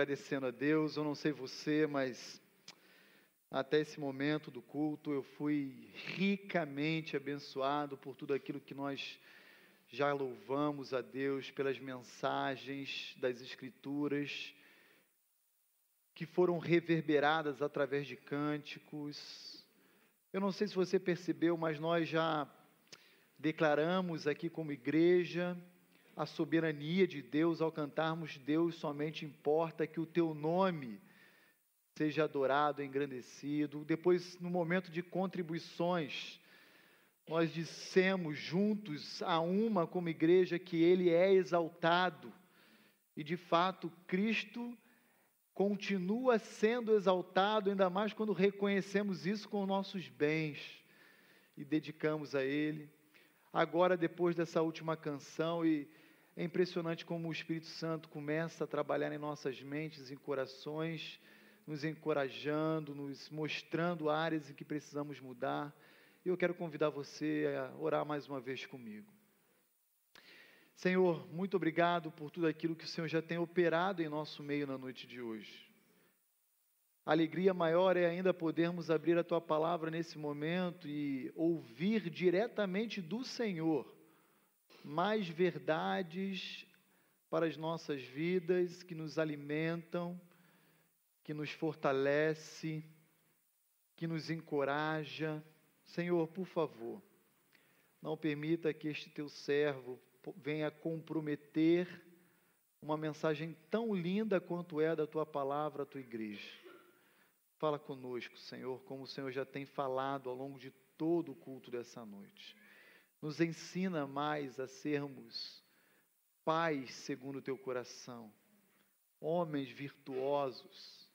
agradecendo a Deus. Eu não sei você, mas até esse momento do culto eu fui ricamente abençoado por tudo aquilo que nós já louvamos a Deus, pelas mensagens das Escrituras que foram reverberadas através de cânticos. Eu não sei se você percebeu, mas nós já declaramos aqui como igreja a soberania de Deus ao cantarmos: Deus, somente importa que o teu nome seja adorado, engrandecido. Depois, no momento de contribuições, nós dissemos juntos a uma como igreja que Ele é exaltado, e de fato Cristo continua sendo exaltado, ainda mais quando reconhecemos isso com nossos bens e dedicamos a Ele. Agora, depois dessa última canção, e é impressionante como o Espírito Santo começa a trabalhar em nossas mentes e corações, nos encorajando, nos mostrando áreas em que precisamos mudar. E eu quero convidar você a orar mais uma vez comigo. Senhor, muito obrigado por tudo aquilo que o Senhor já tem operado em nosso meio na noite de hoje. A alegria maior é ainda podermos abrir a Tua Palavra nesse momento e ouvir diretamente do Senhor mais verdades para as nossas vidas, que nos alimentam, que nos fortalece, que nos encoraja. Senhor, por favor, não permita que este Teu servo venha comprometer uma mensagem tão linda quanto é da Tua Palavra, a Tua igreja. Fala conosco, Senhor, como o Senhor já tem falado ao longo de todo o culto dessa noite. Nos ensina mais a sermos pais segundo o Teu coração, homens virtuosos,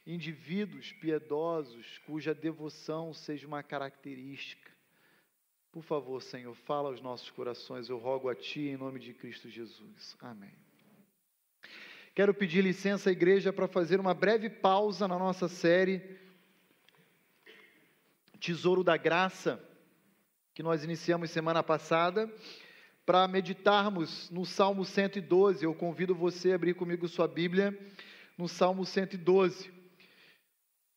indivíduos piedosos, cuja devoção seja uma característica. Por favor, Senhor, fala aos nossos corações, eu rogo a Ti em nome de Cristo Jesus. Amém. Quero pedir licença à igreja para fazer uma breve pausa na nossa série Tesouro da Graça, que nós iniciamos semana passada, para meditarmos no Salmo 112. Eu convido você a abrir comigo sua Bíblia no Salmo 112.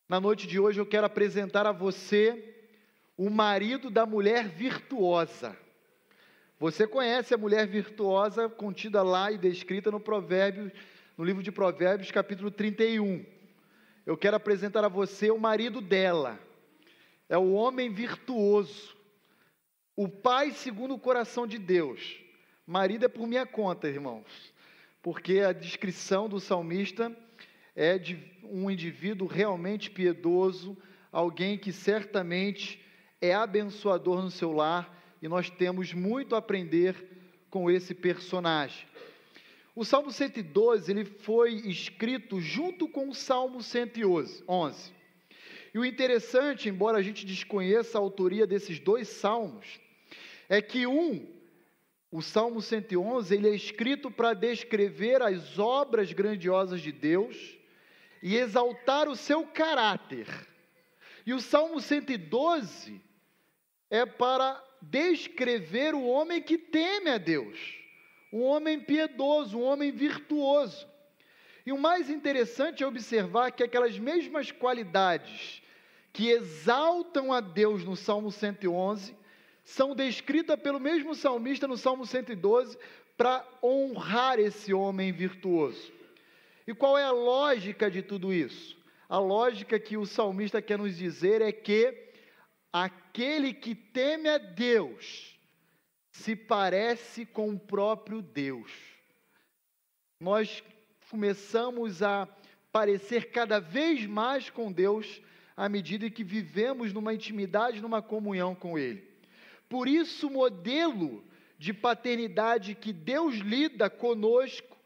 Na noite de hoje eu quero apresentar a você o marido da mulher virtuosa. Você conhece a mulher virtuosa contida lá e descrita no livro de Provérbios, capítulo 31. Eu quero apresentar a você o marido dela. É o homem virtuoso, o pai segundo o coração de Deus. Marido é por minha conta, irmãos, porque a descrição do salmista é de um indivíduo realmente piedoso, alguém que certamente é abençoador no seu lar, e nós temos muito a aprender com esse personagem. O Salmo 112, ele foi escrito junto com o Salmo 111. E o interessante, embora a gente desconheça a autoria desses dois salmos, é que o Salmo 111, ele é escrito para descrever as obras grandiosas de Deus e exaltar o seu caráter. E o Salmo 112 é para descrever o homem que teme a Deus, um homem piedoso, um homem virtuoso. E o mais interessante é observar que aquelas mesmas qualidades que exaltam a Deus no Salmo 111, são descritas pelo mesmo salmista no Salmo 112, para honrar esse homem virtuoso. E qual é a lógica de tudo isso? A lógica que o salmista quer nos dizer é que aquele que teme a Deus se parece com o próprio Deus. Nós começamos a parecer cada vez mais com Deus à medida que vivemos numa intimidade, numa comunhão com Ele. Por isso, o modelo de paternidade que Deus lida conosco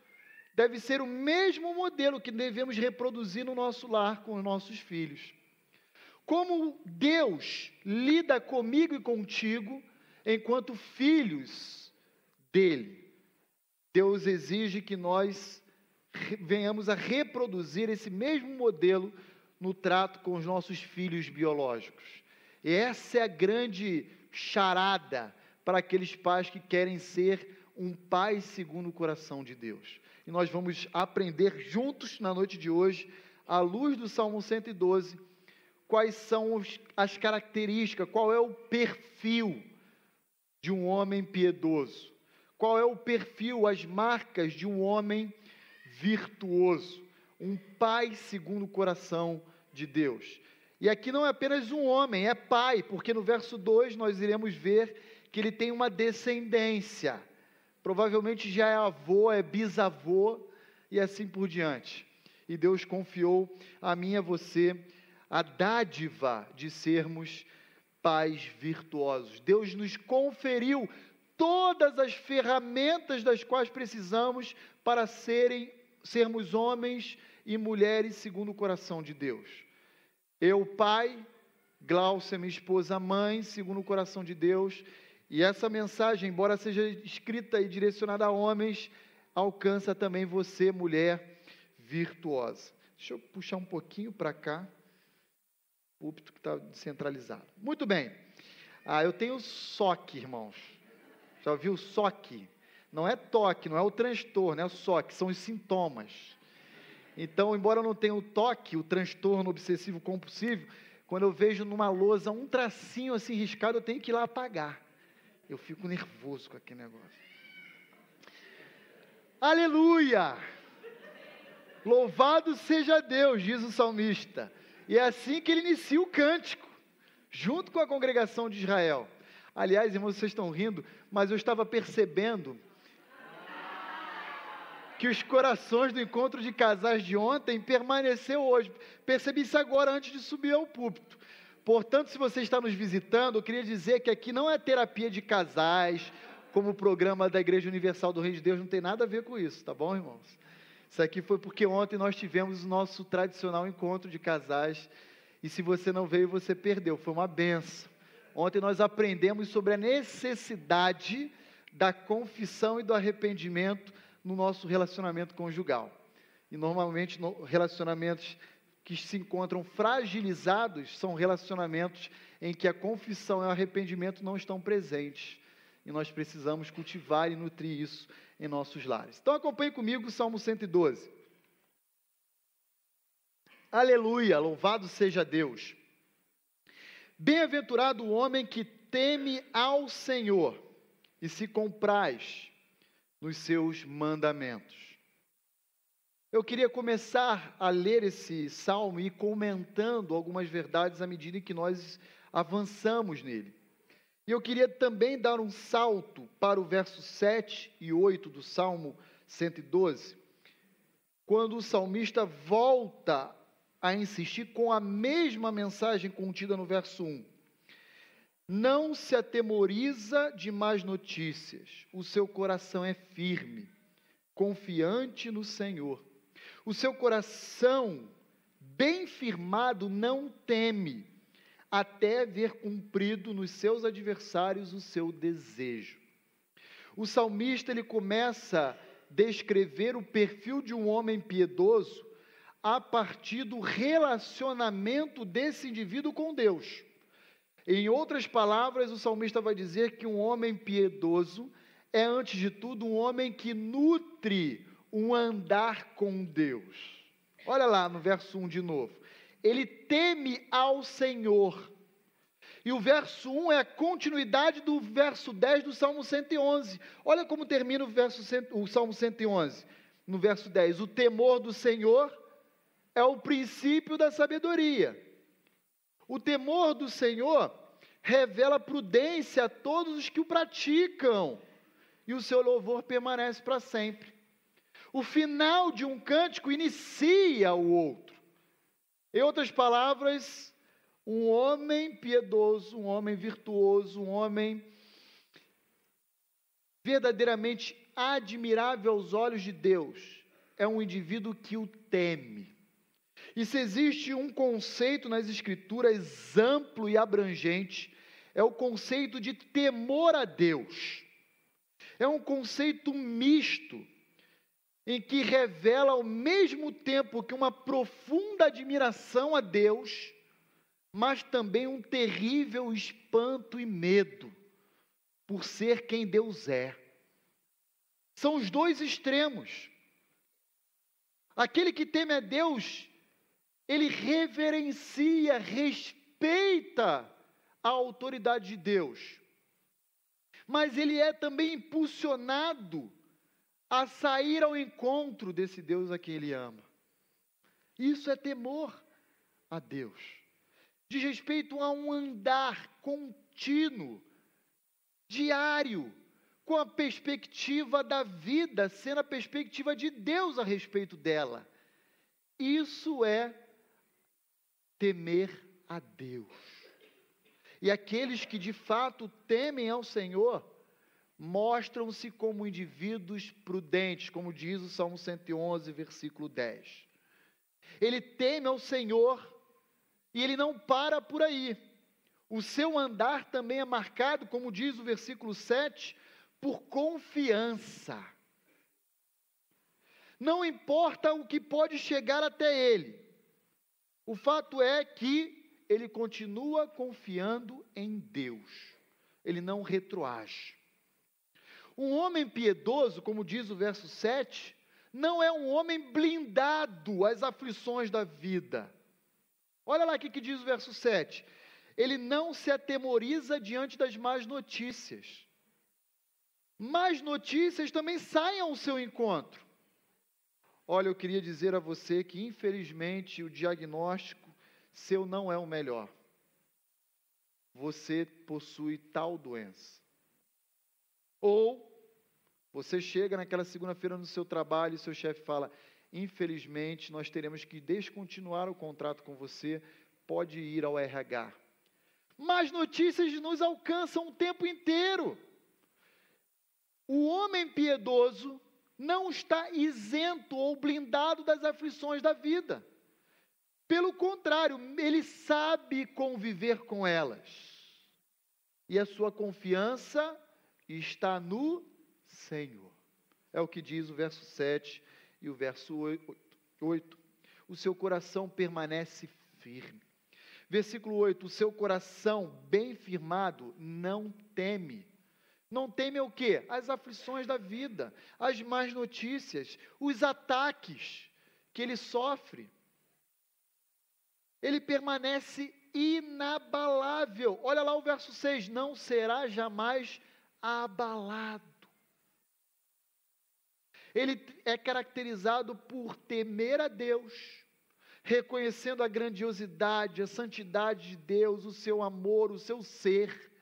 deve ser o mesmo modelo que devemos reproduzir no nosso lar com os nossos filhos. Como Deus lida comigo e contigo enquanto filhos dele, Deus exige que nós venhamos a reproduzir esse mesmo modelo no trato com os nossos filhos biológicos. E essa é a grande charada para aqueles pais que querem ser um pai segundo o coração de Deus. e nós vamos aprender juntos na noite de hoje, à luz do Salmo 112, quais são as características, qual é o perfil de um homem piedoso, qual é o perfil, as marcas de um homem virtuoso, um pai segundo o coração de Deus. E aqui não é apenas um homem, é pai, porque no verso 2 nós iremos ver que ele tem uma descendência, provavelmente já é avô, é bisavô, e assim por diante. E Deus confiou a mim e a você a dádiva de sermos pais virtuosos. Deus nos conferiu todas as ferramentas das quais precisamos para sermos homens e mulheres segundo o coração de Deus. Eu, pai, Glaucia, minha esposa, mãe, segundo o coração de Deus, e essa mensagem, embora seja escrita e direcionada a homens, alcança também você, mulher virtuosa. Deixa eu puxar um pouquinho para cá, o púlpito que está descentralizado. Muito bem, eu tenho SOC, irmãos, já ouviu SOC? Não é toque, não é o transtorno, é o SOC, são os sintomas. Então, embora eu não tenha o TOC, o transtorno obsessivo compulsivo, quando eu vejo numa lousa um tracinho assim riscado, eu tenho que ir lá apagar. Eu fico nervoso com aquele negócio. Aleluia! Louvado seja Deus, diz o salmista. E é assim que ele inicia o cântico, junto com a congregação de Israel. Aliás, irmãos, vocês estão rindo, mas eu estava percebendo que os corações do encontro de casais de ontem permaneceu hoje. Percebi isso agora antes de subir ao púlpito. Portanto, se você está nos visitando, eu queria dizer que aqui não é terapia de casais, como o programa da Igreja Universal do Reino de Deus, não tem nada a ver com isso, tá bom, irmãos? Isso aqui foi porque ontem nós tivemos o nosso tradicional encontro de casais, e se você não veio, você perdeu, foi uma benção. Ontem nós aprendemos sobre a necessidade da confissão e do arrependimento no nosso relacionamento conjugal. E normalmente relacionamentos que se encontram fragilizados são relacionamentos em que a confissão e o arrependimento não estão presentes. E nós precisamos cultivar e nutrir isso em nossos lares. Então acompanhe comigo o Salmo 112. Aleluia, louvado seja Deus. Bem-aventurado o homem que teme ao Senhor e se compraz nos seus mandamentos. Eu queria começar a ler esse salmo e ir comentando algumas verdades à medida que nós avançamos nele. E eu queria também dar um salto para o verso 7 e 8 do Salmo 112, quando o salmista volta a insistir com a mesma mensagem contida no verso 1. Não se atemoriza de más notícias, o seu coração é firme, confiante no Senhor. O seu coração, bem firmado, não teme, até ver cumprido nos seus adversários o seu desejo. O salmista, ele começa a descrever o perfil de um homem piedoso a partir do relacionamento desse indivíduo com Deus. Em outras palavras, o salmista vai dizer que um homem piedoso é, antes de tudo, um homem que nutre um andar com Deus. Olha lá no verso 1 de novo. Ele teme ao Senhor. E o verso 1 é a continuidade do verso 10 do Salmo 111. Olha como termina o Salmo 111. No verso 10, o temor do Senhor é o princípio da sabedoria. O temor do Senhor revela prudência a todos os que o praticam, e o seu louvor permanece para sempre. O final de um cântico inicia o outro. Em outras palavras, um homem piedoso, um homem virtuoso, um homem verdadeiramente admirável aos olhos de Deus, é um indivíduo que o teme. E se existe um conceito nas Escrituras amplo e abrangente, é o conceito de temor a Deus. É um conceito misto, em que revela ao mesmo tempo que uma profunda admiração a Deus, mas também um terrível espanto e medo, por ser quem Deus é. São os dois extremos. Aquele que teme a Deus, ele reverencia, respeita a autoridade de Deus. Mas ele é também impulsionado a sair ao encontro desse Deus a quem ele ama. Isso é temor a Deus. Diz respeito a um andar contínuo, diário, com a perspectiva da vida, sendo a perspectiva de Deus a respeito dela. Isso é temer a Deus. E aqueles que de fato temem ao Senhor, mostram-se como indivíduos prudentes, como diz o Salmo 111, versículo 10. Ele teme ao Senhor e ele não para por aí. O seu andar também é marcado, como diz o versículo 7, por confiança. Não importa o que pode chegar até ele, o fato é que ele continua confiando em Deus, ele não retroage. Um homem piedoso, como diz o verso 7, não é um homem blindado às aflições da vida. Olha lá o que diz o verso 7. Ele não se atemoriza diante das más notícias. Más notícias também saem ao seu encontro. Olha, eu queria dizer a você que, infelizmente, o diagnóstico seu não é o melhor. Você possui tal doença. Ou você chega naquela segunda-feira no seu trabalho e seu chefe fala: infelizmente, nós teremos que descontinuar o contrato com você, pode ir ao RH. Mas notícias nos alcançam o tempo inteiro. O homem piedoso não está isento ou blindado das aflições da vida. Pelo contrário, ele sabe conviver com elas. E a sua confiança está no Senhor. É o que diz o verso 7 e o verso 8. O seu coração permanece firme. Versículo 8, o seu coração bem firmado não teme. Não teme o quê? As aflições da vida, as más notícias, os ataques que ele sofre. Ele permanece inabalável. Olha lá o verso 6, não será jamais abalado. Ele é caracterizado por temer a Deus, reconhecendo a grandiosidade, a santidade de Deus, o seu amor, o seu ser.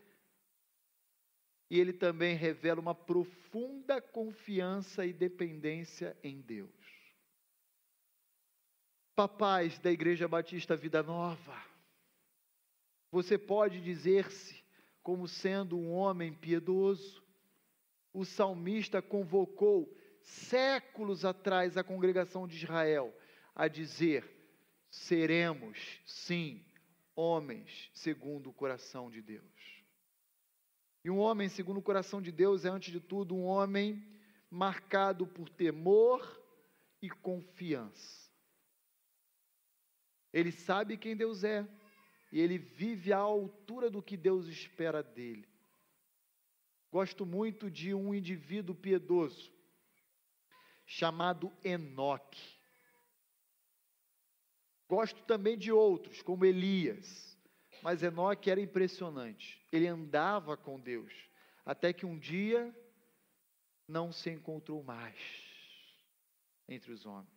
E ele também revela uma profunda confiança e dependência em Deus. Papais da Igreja Batista Vida Nova, você pode dizer-se como sendo um homem piedoso. O salmista convocou séculos atrás a congregação de Israel a dizer: seremos, sim, homens segundo o coração de Deus. E um homem segundo o coração de Deus é, antes de tudo, um homem marcado por temor e confiança. Ele sabe quem Deus é, e ele vive à altura do que Deus espera dele. Gosto muito de um indivíduo piedoso, chamado Enoque. Gosto também de outros, como Elias. Mas Enoque era impressionante. Ele andava com Deus, até que um dia não se encontrou mais entre os homens.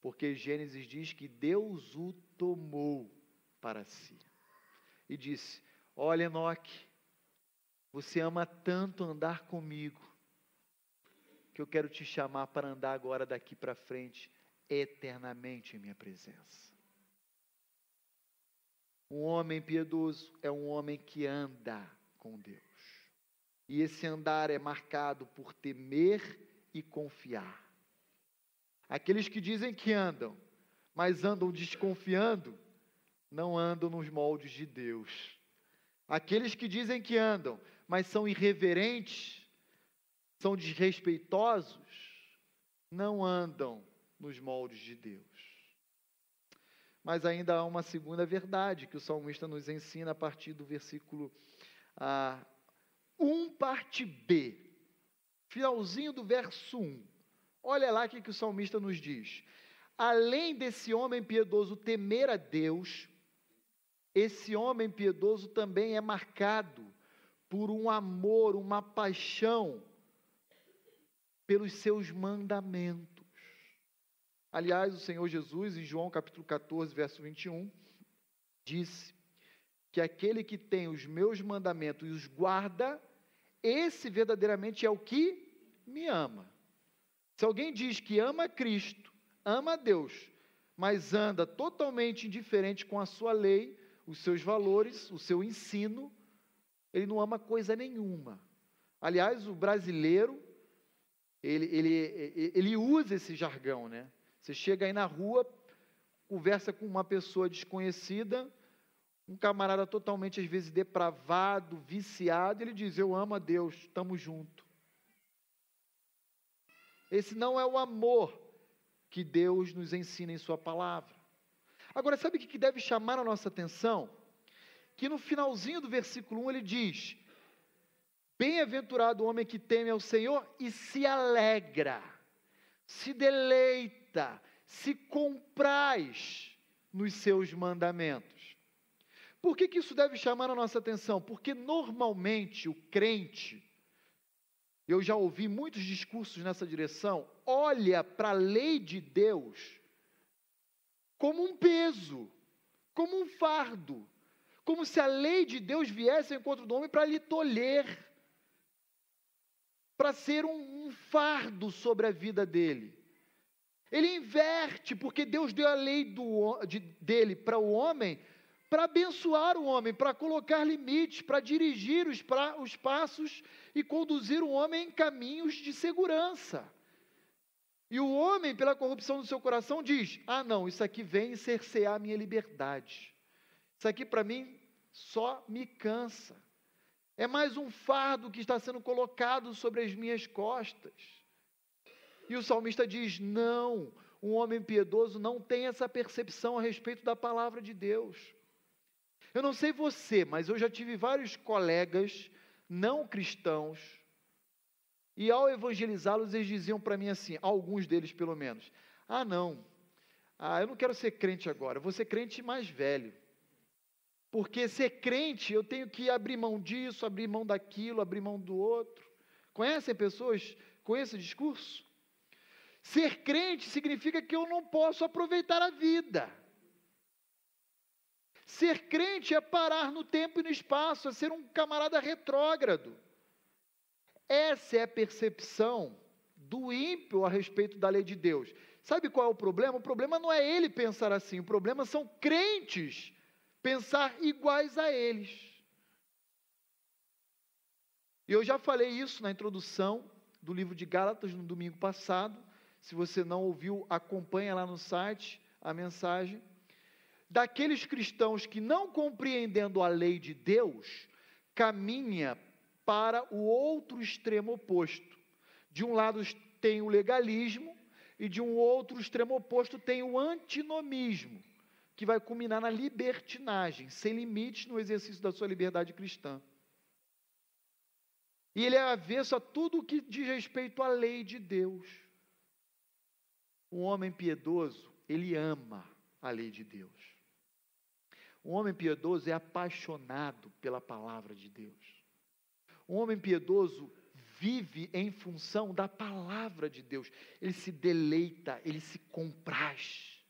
Porque Gênesis diz que Deus o tomou para si. E disse: olha, Enoque, você ama tanto andar comigo, que eu quero te chamar para andar agora daqui para frente, eternamente em minha presença. Um homem piedoso é um homem que anda com Deus. E esse andar é marcado por temer e confiar. Aqueles que dizem que andam, mas andam desconfiando, não andam nos moldes de Deus. Aqueles que dizem que andam, mas são irreverentes, são desrespeitosos, não andam nos moldes de Deus. Mas ainda há uma segunda verdade que o salmista nos ensina a partir do versículo 1, parte B. Finalzinho do verso 1. Olha lá o que o salmista nos diz. Além desse homem piedoso temer a Deus, esse homem piedoso também é marcado por um amor, uma paixão pelos seus mandamentos. Aliás, o Senhor Jesus, em João capítulo 14, verso 21, disse que aquele que tem os meus mandamentos e os guarda, esse verdadeiramente é o que me ama. Se alguém diz que ama Cristo, ama a Deus, mas anda totalmente indiferente com a sua lei, os seus valores, o seu ensino, ele não ama coisa nenhuma. Aliás, o brasileiro, ele usa esse jargão, né? Você chega aí na rua, conversa com uma pessoa desconhecida, um camarada totalmente, às vezes, depravado, viciado, ele diz, eu amo a Deus, estamos juntos. Esse não é o amor que Deus nos ensina em sua palavra. Agora, sabe o que deve chamar a nossa atenção? Que no finalzinho do versículo 1 ele diz, bem-aventurado o homem que teme ao Senhor e se alegra, se deleita, se compraz nos seus mandamentos. Por que isso deve chamar a nossa atenção? Porque normalmente o crente, eu já ouvi muitos discursos nessa direção, olha para a lei de Deus como um peso, como um fardo, como se a lei de Deus viesse ao encontro do homem para lhe tolher, para ser um fardo sobre a vida dele. Ele inverte, porque Deus deu a lei dele para o homem, para abençoar o homem, para colocar limites, para dirigir os passos e conduzir o homem em caminhos de segurança. E o homem, pela corrupção do seu coração, diz, não, isso aqui vem cercear a minha liberdade. Isso aqui para mim só me cansa. É mais um fardo que está sendo colocado sobre as minhas costas. E o salmista diz, não, um homem piedoso não tem essa percepção a respeito da palavra de Deus. Eu não sei você, mas eu já tive vários colegas não cristãos, e ao evangelizá-los, eles diziam para mim assim, alguns deles pelo menos, não, eu não quero ser crente agora, vou ser crente mais velho, porque ser crente, eu tenho que abrir mão disso, abrir mão daquilo, abrir mão do outro. Conhecem pessoas com esse discurso? Ser crente significa que eu não posso aproveitar a vida. Ser crente é parar no tempo e no espaço, é ser um camarada retrógrado. Essa é a percepção do ímpio a respeito da lei de Deus. Sabe qual é o problema? O problema não é ele pensar assim, o problema são crentes pensar iguais a eles. E eu já falei isso na introdução do livro de Gálatas no domingo passado. Se você não ouviu, acompanha lá no site a mensagem. Daqueles cristãos que, não compreendendo a lei de Deus, caminha para o outro extremo oposto. De um lado tem o legalismo e de um outro extremo oposto tem o antinomismo, que vai culminar na libertinagem, sem limites no exercício da sua liberdade cristã. E ele é avesso a tudo o que diz respeito à lei de Deus. Um homem piedoso, ele ama a lei de Deus. Um homem piedoso é apaixonado pela palavra de Deus. Um homem piedoso vive em função da palavra de Deus. Ele se deleita, ele se compraz.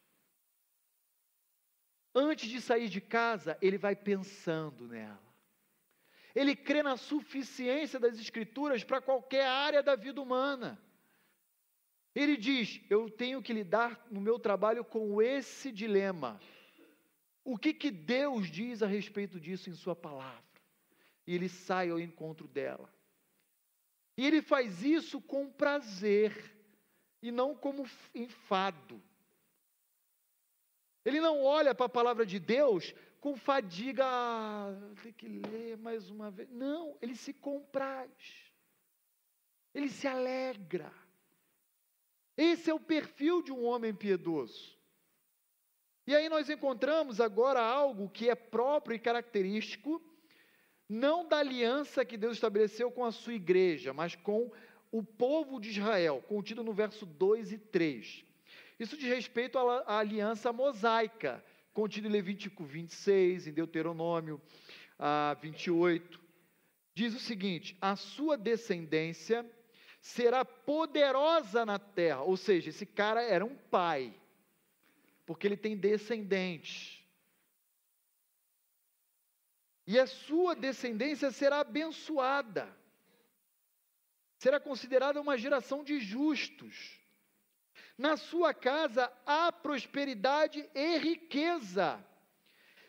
Antes de sair de casa, ele vai pensando nela. Ele crê na suficiência das Escrituras para qualquer área da vida humana. Ele diz, eu tenho que lidar no meu trabalho com esse dilema. O que Deus diz a respeito disso em sua palavra? E ele sai ao encontro dela. E ele faz isso com prazer, e não como enfado. Ele não olha para a palavra de Deus com fadiga, tem que ler mais uma vez. Não, ele se compraz. Ele se alegra. Esse é o perfil de um homem piedoso. E aí nós encontramos agora algo que é próprio e característico, não da aliança que Deus estabeleceu com a sua igreja, mas com o povo de Israel, contido no verso 2 e 3. Isso diz respeito à aliança mosaica, contida em Levítico 26, em Deuteronômio 28. Diz o seguinte: a sua descendência será poderosa na terra. Ou seja, esse cara era um pai, porque ele tem descendentes. E a sua descendência será abençoada. Será considerada uma geração de justos. Na sua casa há prosperidade e riqueza,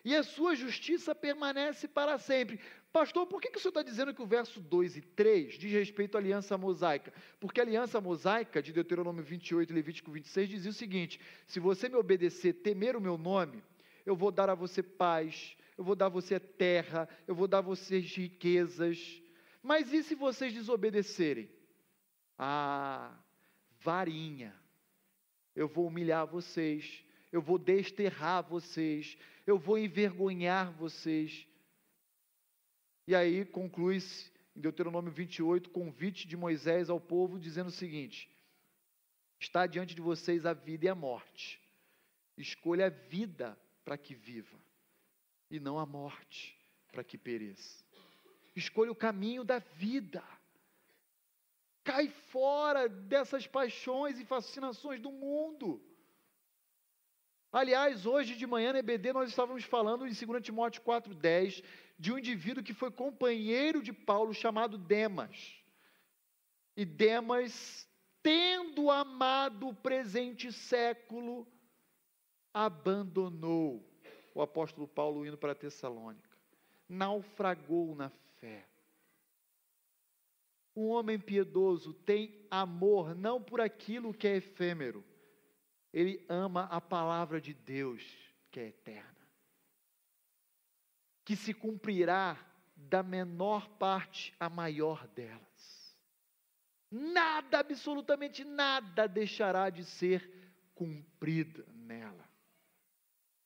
e a sua justiça permanece para sempre. Pastor, por que o senhor está dizendo que o verso 2 e 3 diz respeito à aliança mosaica? Porque a aliança mosaica de Deuteronômio 28 e Levítico 26 dizia o seguinte: se você me obedecer, temer o meu nome, eu vou dar a você paz, eu vou dar a você terra, eu vou dar a vocês riquezas. Mas e se vocês desobedecerem? Varinha. Eu vou humilhar vocês, eu vou desterrar vocês, eu vou envergonhar vocês. E aí conclui-se, em Deuteronômio 28, convite de Moisés ao povo, dizendo o seguinte: está diante de vocês a vida e a morte. Escolha a vida para que viva, e não a morte para que pereça. Escolha o caminho da vida. Cai fora dessas paixões e fascinações do mundo. Aliás, hoje de manhã na EBD nós estávamos falando em 2 Timóteo 4,10 de um indivíduo que foi companheiro de Paulo chamado Demas. E Demas, tendo amado o presente século, abandonou o apóstolo Paulo indo para Tessalônica. Naufragou na fé. Um homem piedoso tem amor não por aquilo que é efêmero. Ele ama a palavra de Deus, que é eterna, que se cumprirá da menor parte à maior delas. Nada, absolutamente nada, deixará de ser cumprida nela.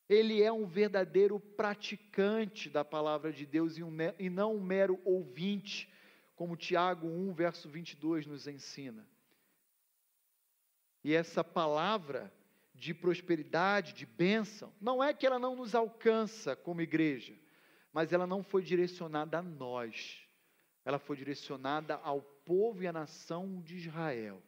Ele é um verdadeiro praticante da palavra de Deus e não um mero ouvinte, como Tiago 1, verso 22 nos ensina. E essa palavra de prosperidade, de bênção, não é que ela não nos alcança como igreja, mas ela não foi direcionada a nós, ela foi direcionada ao povo e à nação de Israel.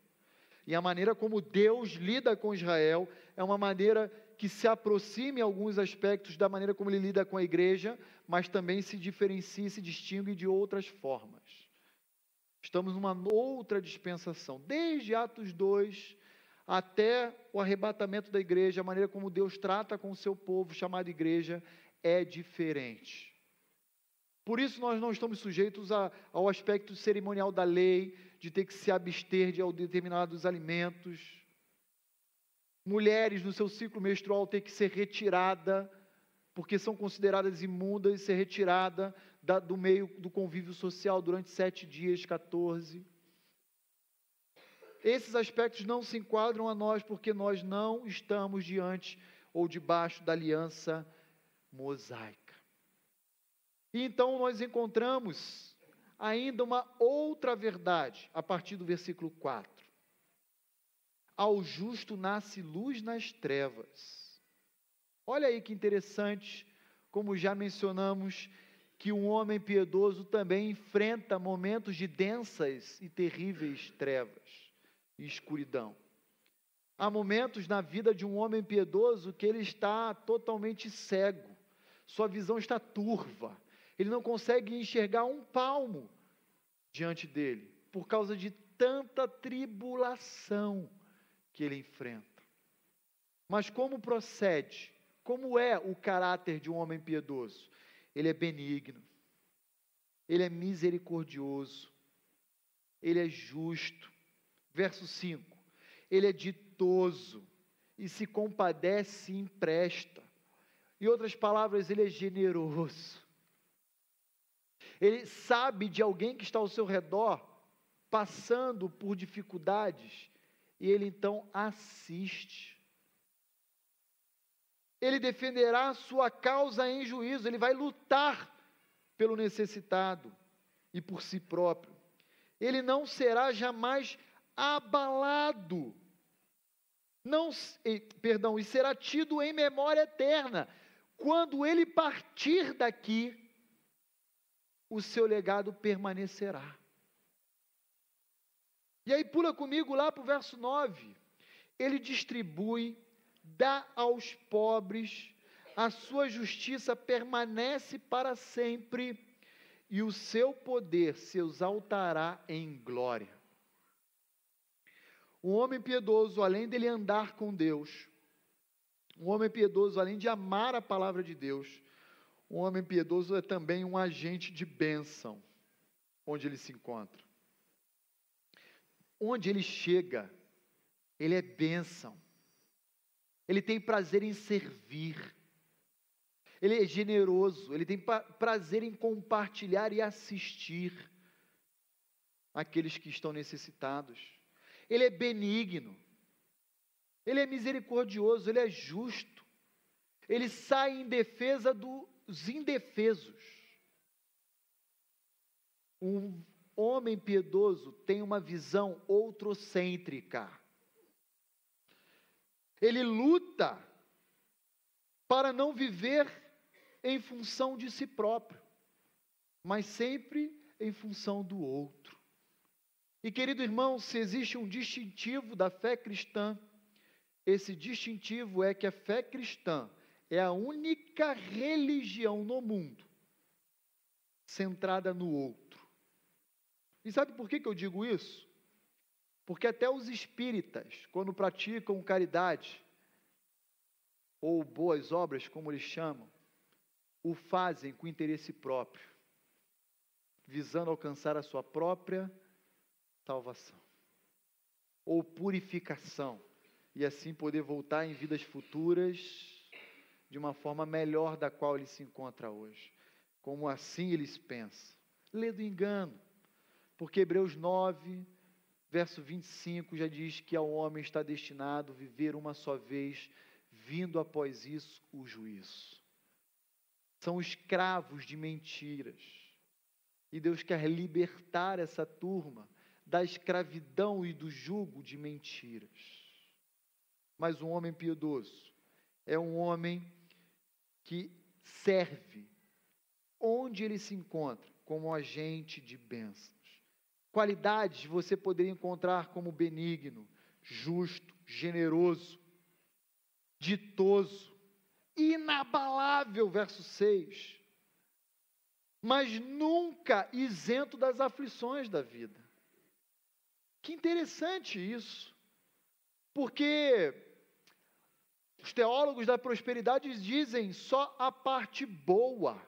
E a maneira como Deus lida com Israel é uma maneira que se aproxima em alguns aspectos da maneira como Ele lida com a igreja, mas também se diferencia e se distingue de outras formas. Estamos numa outra dispensação, desde Atos 2 até o arrebatamento da igreja, a maneira como Deus trata com o seu povo, chamado igreja, é diferente. Por isso nós não estamos sujeitos ao aspecto cerimonial da lei, de ter que se abster de determinados alimentos. Mulheres no seu ciclo menstrual ter que ser retirada, porque são consideradas imundas, e ser retirada do meio do convívio social durante 7 dias, 14. Esses aspectos não se enquadram a nós, porque nós não estamos diante ou debaixo da aliança mosaica. E então nós encontramos ainda uma outra verdade, a partir do versículo 4. Ao justo nasce luz nas trevas. Olha aí que interessante, como já mencionamos, que um homem piedoso também enfrenta momentos de densas e terríveis trevas e escuridão. Há momentos na vida de um homem piedoso que ele está totalmente cego, sua visão está turva, ele não consegue enxergar um palmo diante dele, por causa de tanta tribulação que ele enfrenta. Mas como procede? Como é o caráter de um homem piedoso? Ele é benigno, ele é misericordioso, ele é justo. Verso 5, ele é ditoso e se compadece e empresta. Em outras palavras, ele é generoso. Ele sabe de alguém que está ao seu redor, passando por dificuldades, e ele então assiste. Ele defenderá a sua causa em juízo, ele vai lutar pelo necessitado e por si próprio. ele não será jamais abalado, e será tido em memória eterna. Quando ele partir daqui, o seu legado permanecerá. E aí pula comigo lá para o verso 9. Ele distribui, dá aos pobres, a sua justiça permanece para sempre, e o seu poder se exaltará em glória. Um homem piedoso, além dele andar com Deus, um homem piedoso, além de amar a palavra de Deus, um homem piedoso é também um agente de bênção, onde ele se encontra. Onde ele chega, ele é bênção. Ele tem prazer em servir. Ele é generoso, ele tem prazer em compartilhar e assistir aqueles que estão necessitados. Ele é benigno. Ele é misericordioso, ele é justo. Ele sai em defesa dos indefesos. Um homem piedoso tem uma visão outrocêntrica. Ele luta para não viver em função de si próprio, mas sempre em função do outro. E, querido irmão, se existe um distintivo da fé cristã, esse distintivo é que a fé cristã é a única religião no mundo centrada no outro. E sabe por que eu digo isso? Porque até os espíritas, quando praticam caridade, ou boas obras, como eles chamam, o fazem com interesse próprio, visando alcançar a sua própria salvação, ou purificação, e assim poder voltar em vidas futuras de uma forma melhor da qual ele se encontra hoje. Como assim eles pensam? Lê do engano, porque Hebreus 9, verso 25 já diz que ao homem está destinado viver uma só vez, vindo após isso o juízo. São escravos de mentiras, e Deus quer libertar essa turma da escravidão e do jugo de mentiras. Mas um homem piedoso é um homem que serve onde ele se encontra, como agente de bênçãos. Qualidades você poderia encontrar como benigno, justo, generoso, ditoso, inabalável, verso 6, mas nunca isento das aflições da vida. Que interessante isso, porque os teólogos da prosperidade dizem só a parte boa,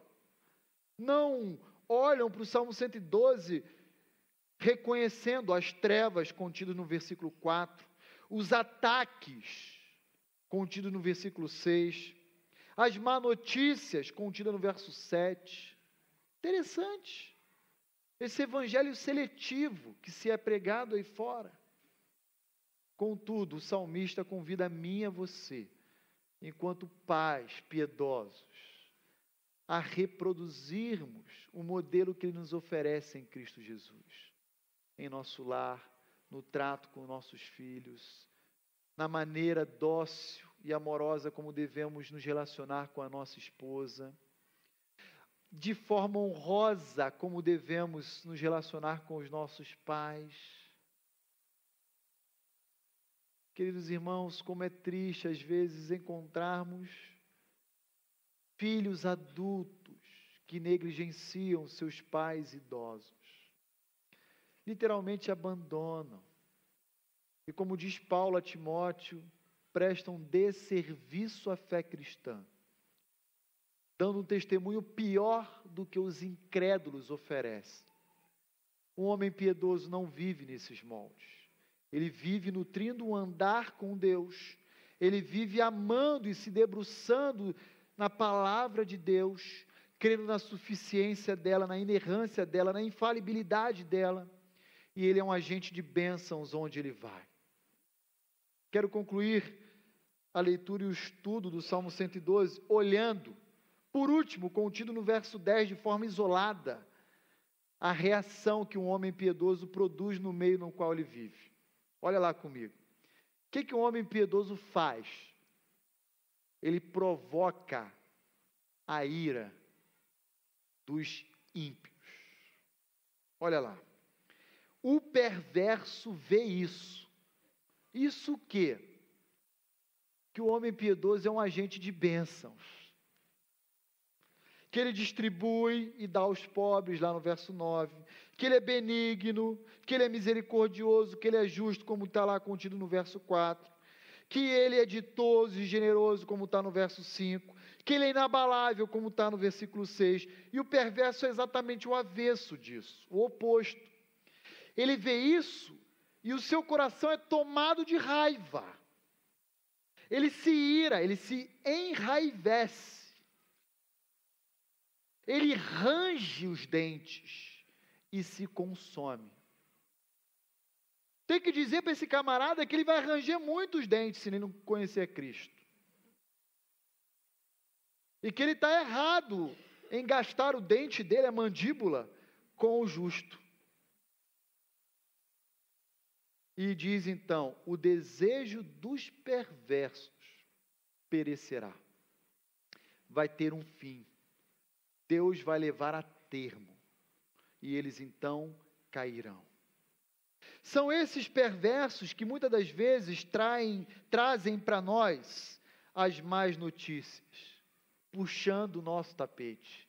não olham para o Salmo 112, reconhecendo as trevas contidas no versículo 4, os ataques contidos no versículo 6, as má notícias contidas no verso 7. Interessante. Esse evangelho seletivo que se é pregado aí fora. Contudo, o salmista convida a mim e a você, enquanto pais piedosos, a reproduzirmos o modelo que ele nos oferece em Cristo Jesus. Em nosso lar, no trato com nossos filhos, na maneira dócil e amorosa como devemos nos relacionar com a nossa esposa, de forma honrosa como devemos nos relacionar com os nossos pais. Queridos irmãos, como é triste às vezes encontrarmos filhos adultos que negligenciam seus pais idosos, literalmente abandonam, e como diz Paulo a Timóteo, prestam desserviço à fé cristã, dando um testemunho pior do que os incrédulos oferecem. Um homem piedoso não vive nesses moldes. Ele vive nutrindo um andar com Deus. Ele vive amando e se debruçando na palavra de Deus, crendo na suficiência dela, na inerrância dela, na infalibilidade dela. E ele é um agente de bênçãos onde ele vai. Quero concluir a leitura e o estudo do Salmo 112, olhando, por último, contido no verso 10, de forma isolada, a reação que um homem piedoso produz no meio no qual ele vive. Olha lá comigo. O que um homem piedoso faz? Ele provoca a ira dos ímpios. Olha lá. O perverso vê isso. Isso o quê? Que o homem piedoso é um agente de bênçãos. Que ele distribui e dá aos pobres, lá no verso 9. Que ele é benigno, que ele é misericordioso, que ele é justo, como está lá contido no verso 4. Que ele é ditoso e generoso, como está no verso 5. Que ele é inabalável, como está no versículo 6. E o perverso é exatamente o avesso disso, o oposto. Ele vê isso e o seu coração é tomado de raiva. Ele se ira, ele se enraivece. Ele range os dentes e se consome. Tem que dizer para esse camarada que ele vai ranger muito os dentes se ele não conhecer Cristo. E que ele está errado em gastar o dente dele, a mandíbula, com o justo. E diz então, o desejo dos perversos perecerá. Vai ter um fim. Deus vai levar a termo. E eles então cairão. São esses perversos que muitas das vezes trazem para nós as más notícias, puxando o nosso tapete.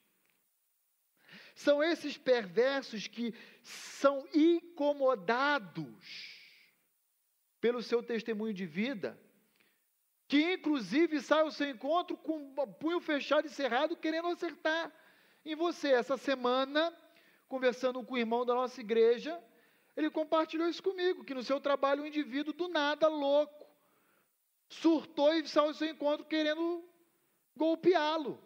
São esses perversos que são incomodados pelo seu testemunho de vida, que inclusive sai ao seu encontro com o punho fechado e cerrado, querendo acertar em você. Essa semana, conversando com o irmão da nossa igreja, ele compartilhou isso comigo, que no seu trabalho um indivíduo do nada, louco, surtou e saiu ao seu encontro querendo golpeá-lo.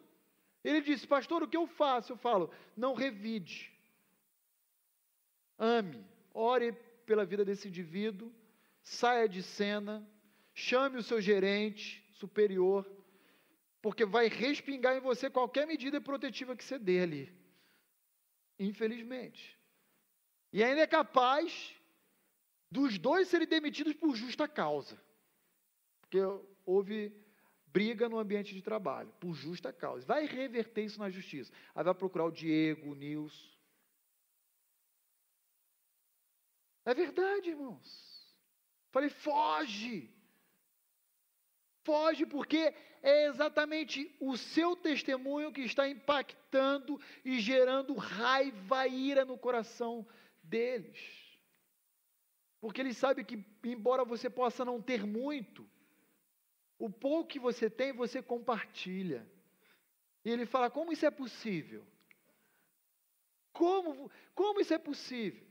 Ele disse, pastor, o que eu faço? Eu falo, não revide, ame, ore pela vida desse indivíduo, saia de cena, chame o seu gerente superior, porque vai respingar em você qualquer medida protetiva que você dê ali, infelizmente. E ainda é capaz dos dois serem demitidos por justa causa, porque houve briga no ambiente de trabalho, por justa causa. Vai reverter isso na justiça. Aí vai procurar o Diego, o Nilson. É verdade, irmãos. Falei, foge. Foge, porque é exatamente o seu testemunho que está impactando e gerando raiva e ira no coração deles. Porque eles sabem que, embora você possa não ter muito, o pouco que você tem, você compartilha. E ele fala, como isso é possível? Como isso é possível?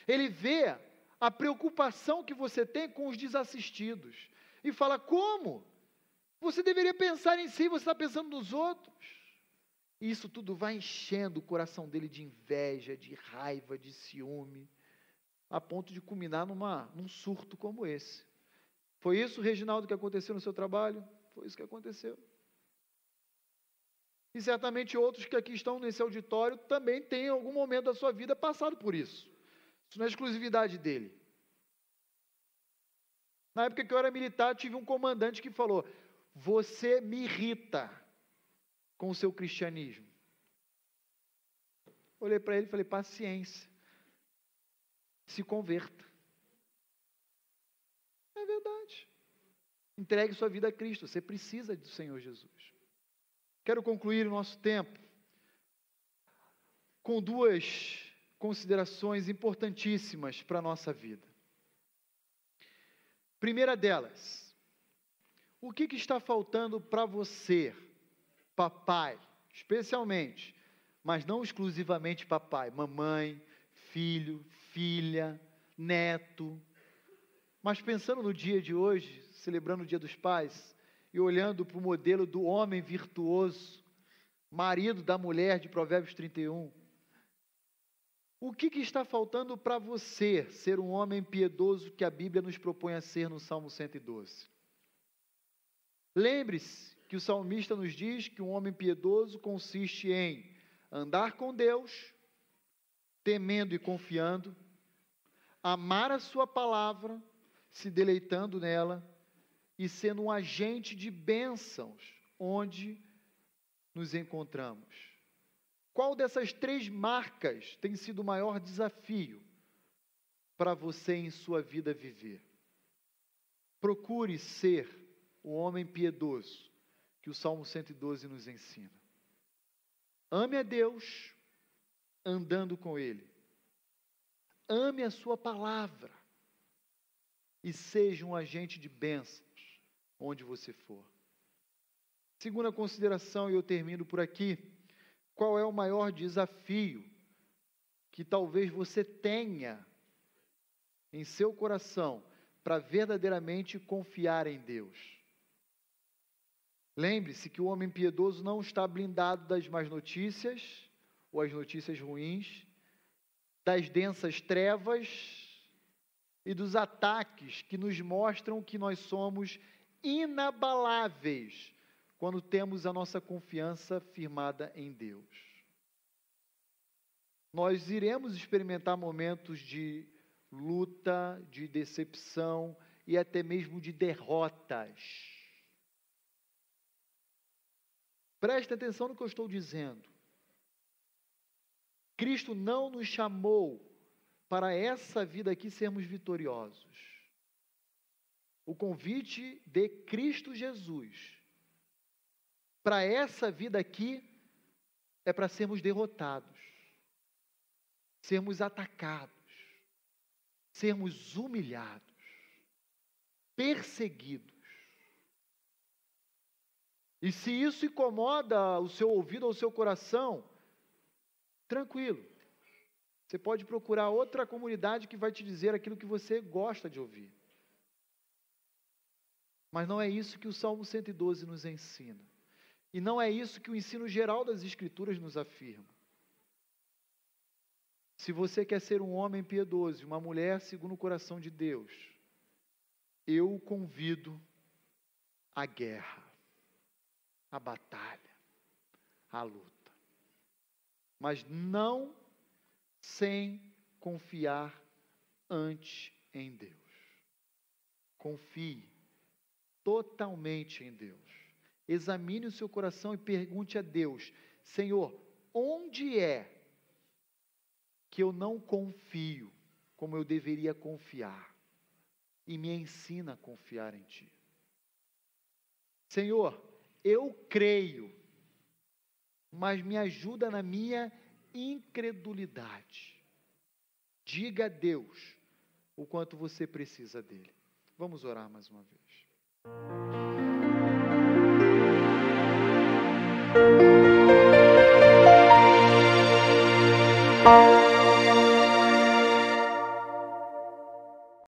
Ele vê a preocupação que você tem com os desassistidos. E fala, como? Você deveria pensar em si, você está pensando nos outros. E isso tudo vai enchendo o coração dele de inveja, de raiva, de ciúme, a ponto de culminar num surto como esse. Foi isso, Reginaldo, que aconteceu no seu trabalho? Foi isso que aconteceu. E certamente outros que aqui estão nesse auditório também têm em algum momento da sua vida passado por isso. Isso não é exclusividade dele. Na época que eu era militar, tive um comandante que falou, você me irrita com o seu cristianismo. Olhei para ele e falei, paciência, se converta. É verdade. Entregue sua vida a Cristo, você precisa do Senhor Jesus. Quero concluir o nosso tempo com duas considerações importantíssimas para a nossa vida. Primeira delas, o que está faltando para você, papai, especialmente, mas não exclusivamente papai, mamãe, filho, filha, neto, mas pensando no dia de hoje, celebrando o Dia dos Pais, e olhando para o modelo do homem virtuoso, marido da mulher de Provérbios 31, o que está faltando para você ser um homem piedoso que a Bíblia nos propõe a ser no Salmo 112? Lembre-se que o salmista nos diz que um homem piedoso consiste em andar com Deus, temendo e confiando, amar a sua palavra, se deleitando nela e sendo um agente de bênçãos onde nos encontramos. Qual dessas 3 marcas tem sido o maior desafio para você em sua vida viver? Procure ser o homem piedoso que o Salmo 112 nos ensina. Ame a Deus andando com Ele. Ame a sua palavra e seja um agente de bênçãos onde você for. Segunda consideração, e eu termino por aqui: qual é o maior desafio que talvez você tenha em seu coração para verdadeiramente confiar em Deus? Lembre-se que o homem piedoso não está blindado das más notícias, ou as notícias ruins, das densas trevas e dos ataques que nos mostram que nós somos inabaláveis quando temos a nossa confiança firmada em Deus. Nós iremos experimentar momentos de luta, de decepção e até mesmo de derrotas. Preste atenção no que eu estou dizendo. Cristo não nos chamou para essa vida aqui sermos vitoriosos. O convite de Cristo Jesus para essa vida aqui é para sermos derrotados, sermos atacados, sermos humilhados, perseguidos. E se isso incomoda o seu ouvido ou o seu coração, tranquilo. Você pode procurar outra comunidade que vai te dizer aquilo que você gosta de ouvir. Mas não é isso que o Salmo 112 nos ensina. E não é isso que o ensino geral das Escrituras nos afirma. Se você quer ser um homem piedoso, uma mulher segundo o coração de Deus, eu o convido à guerra, à batalha, à luta. Mas não sem confiar antes em Deus. Confie totalmente em Deus. Examine o seu coração e pergunte a Deus: Senhor, onde é que eu não confio como eu deveria confiar? E me ensina a confiar em Ti. Senhor, eu creio, mas me ajuda na minha incredulidade. Diga a Deus o quanto você precisa dEle. Vamos orar mais uma vez.